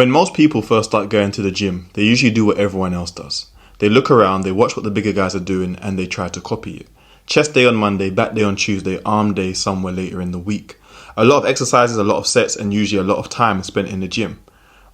When most people first start going to the gym, they usually do what everyone else does. They look around, they watch what the bigger guys are doing, and they try to copy it. Chest day on Monday, back day on Tuesday, arm day somewhere later in the week. A lot of exercises, a lot of sets, and usually a lot of time spent in the gym.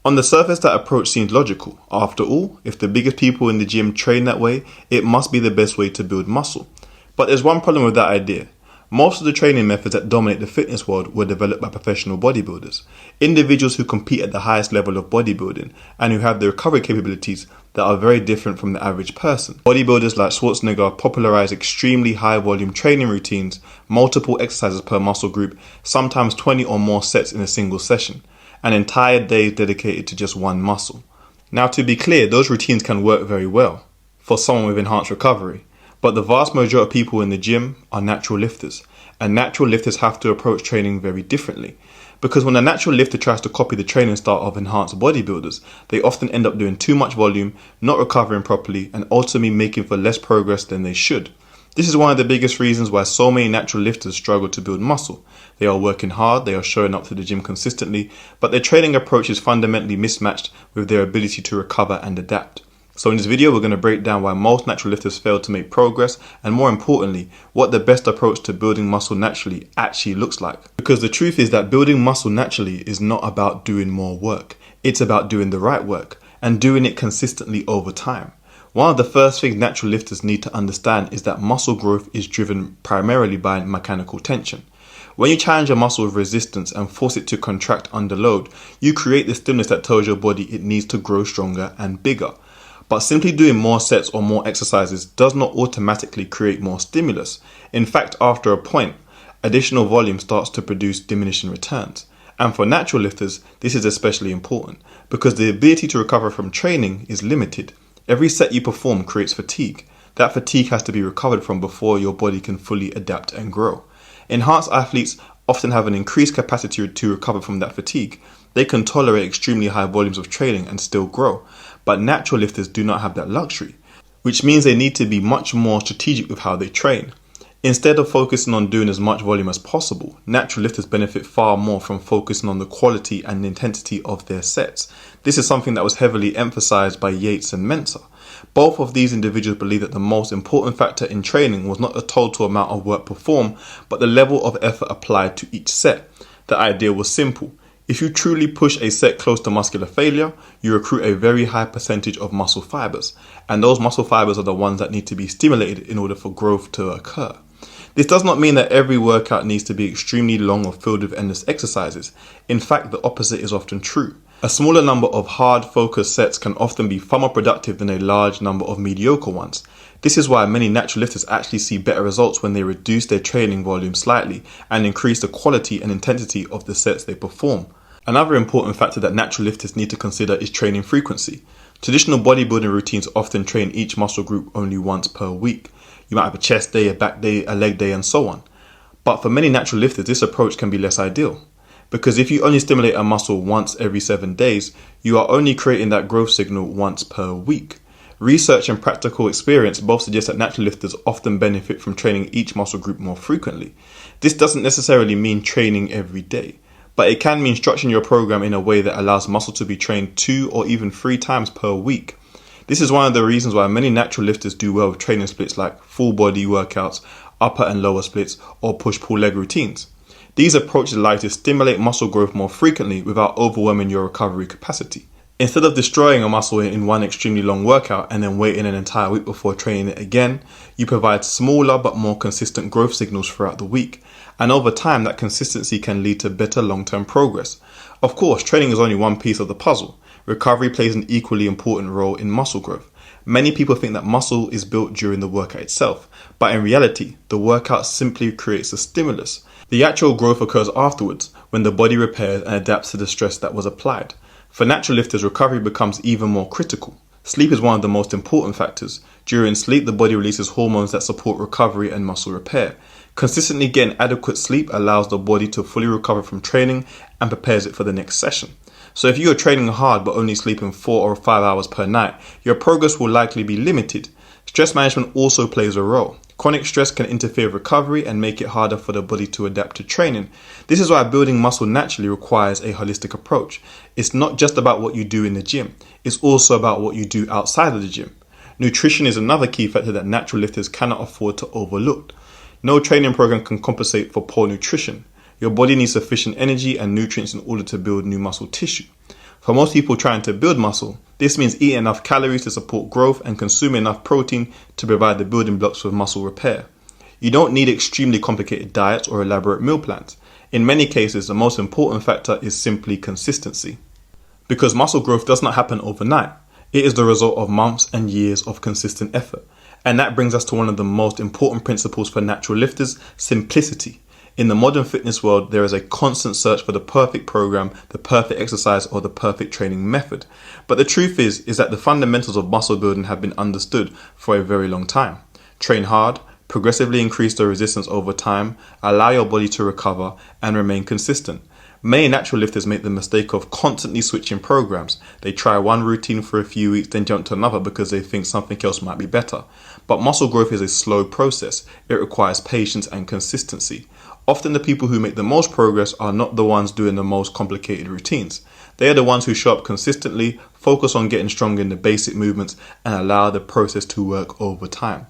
On the surface, that approach seems logical. After all, if the biggest people in the gym train that way, it must be the best way to build muscle. But there's one problem with that idea. Most of the training methods that dominate the fitness world were developed by professional bodybuilders, individuals who compete at the highest level of bodybuilding and who have the recovery capabilities that are very different from the average person. Bodybuilders like Schwarzenegger popularized extremely high volume training routines, multiple exercises per muscle group, sometimes 20 or more sets in a single session, an entire day dedicated to just one muscle. Now, to be clear, those routines can work very well for someone with enhanced recovery. But the vast majority of people in the gym are natural lifters, and natural lifters have to approach training very differently. Because when a natural lifter tries to copy the training style of enhanced bodybuilders, they often end up doing too much volume, not recovering properly, and ultimately making for less progress than they should. This is one of the biggest reasons why so many natural lifters struggle to build muscle. They are working hard, they are showing up to the gym consistently, but their training approach is fundamentally mismatched with their ability to recover and adapt. So in this video, we're going to break down why most natural lifters fail to make progress, and more importantly, what the best approach to building muscle naturally actually looks like. Because the truth is that building muscle naturally is not about doing more work. It's about doing the right work and doing it consistently over time. One of the first things natural lifters need to understand is that muscle growth is driven primarily by mechanical tension. When you challenge a muscle with resistance and force it to contract under load, you create the stimulus that tells your body it needs to grow stronger and bigger. But simply doing more sets or more exercises does not automatically create more stimulus. In fact, after a point, additional volume starts to produce diminishing returns. And for natural lifters, this is especially important because the ability to recover from training is limited. Every set you perform creates fatigue. That fatigue has to be recovered from before your body can fully adapt and grow. Enhanced athletes often have an increased capacity to recover from that fatigue. They can tolerate extremely high volumes of training and still grow. But natural lifters do not have that luxury, which means they need to be much more strategic with how they train. Instead of focusing on doing as much volume as possible, natural lifters benefit far more from focusing on the quality and intensity of their sets. This is something that was heavily emphasized by Yates and Mensah. Both of these individuals believe that the most important factor in training was not the total amount of work performed, but the level of effort applied to each set. The idea was simple. If you truly push a set close to muscular failure, you recruit a very high percentage of muscle fibers, and those muscle fibers are the ones that need to be stimulated in order for growth to occur. This does not mean that every workout needs to be extremely long or filled with endless exercises. In fact, the opposite is often true. A smaller number of hard focused sets can often be far more productive than a large number of mediocre ones. This is why many natural lifters actually see better results when they reduce their training volume slightly and increase the quality and intensity of the sets they perform. Another important factor that natural lifters need to consider is training frequency. Traditional bodybuilding routines often train each muscle group only once per week. You might have a chest day, a back day, a leg day, and so on. But for many natural lifters, this approach can be less ideal. Because if you only stimulate a muscle once every 7 days, you are only creating that growth signal once per week. Research and practical experience both suggest that natural lifters often benefit from training each muscle group more frequently. This doesn't necessarily mean training every day, but it can mean structuring your program in a way that allows muscle to be trained 2 or even 3 times per week. This is one of the reasons why many natural lifters do well with training splits like full body workouts, upper and lower splits, or push-pull leg routines. These approaches allow you to stimulate muscle growth more frequently without overwhelming your recovery capacity. Instead of destroying a muscle in one extremely long workout and then waiting an entire week before training it again, you provide smaller but more consistent growth signals throughout the week. And over time, that consistency can lead to better long-term progress. Of course, training is only one piece of the puzzle. Recovery plays an equally important role in muscle growth. Many people think that muscle is built during the workout itself, but in reality, the workout simply creates a stimulus. The actual growth occurs afterwards, when the body repairs and adapts to the stress that was applied. For natural lifters, recovery becomes even more critical. Sleep is one of the most important factors. During sleep, the body releases hormones that support recovery and muscle repair. Consistently getting adequate sleep allows the body to fully recover from training and prepares it for the next session. So if you are training hard but only sleeping 4 or 5 hours per night, your progress will likely be limited. Stress management also plays a role. Chronic stress can interfere with recovery and make it harder for the body to adapt to training. This is why building muscle naturally requires a holistic approach. It's not just about what you do in the gym, it's also about what you do outside of the gym. Nutrition is another key factor that natural lifters cannot afford to overlook. No training program can compensate for poor nutrition. Your body needs sufficient energy and nutrients in order to build new muscle tissue. For most people trying to build muscle, this means eating enough calories to support growth and consuming enough protein to provide the building blocks for muscle repair. You don't need extremely complicated diets or elaborate meal plans. In many cases, the most important factor is simply consistency. Because muscle growth does not happen overnight, it is the result of months and years of consistent effort. And that brings us to one of the most important principles for natural lifters: simplicity. In the modern fitness world, there is a constant search for the perfect program, the perfect exercise, or the perfect training method. But the truth is that the fundamentals of muscle building have been understood for a very long time. Train hard, progressively increase the resistance over time, allow your body to recover, and remain consistent. Many natural lifters make the mistake of constantly switching programs. They try one routine for a few weeks, then jump to another because they think something else might be better. But muscle growth is a slow process. It requires patience and consistency. Often the people who make the most progress are not the ones doing the most complicated routines. They are the ones who show up consistently, focus on getting stronger in the basic movements, and allow the process to work over time.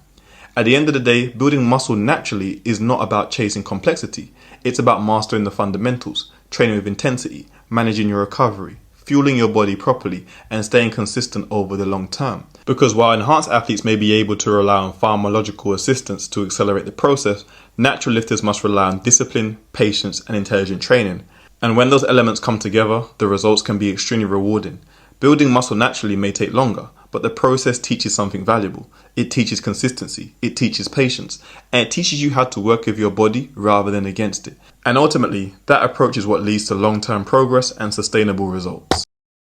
At the end of the day, building muscle naturally is not about chasing complexity. It's about mastering the fundamentals, training with intensity, managing your recovery, fueling your body properly, and staying consistent over the long term. Because while enhanced athletes may be able to rely on pharmacological assistance to accelerate the process, natural lifters must rely on discipline, patience, and intelligent training. And when those elements come together, the results can be extremely rewarding. Building muscle naturally may take longer, but the process teaches something valuable. It teaches consistency, it teaches patience, and it teaches you how to work with your body rather than against it. And ultimately, that approach is what leads to long-term progress and sustainable results.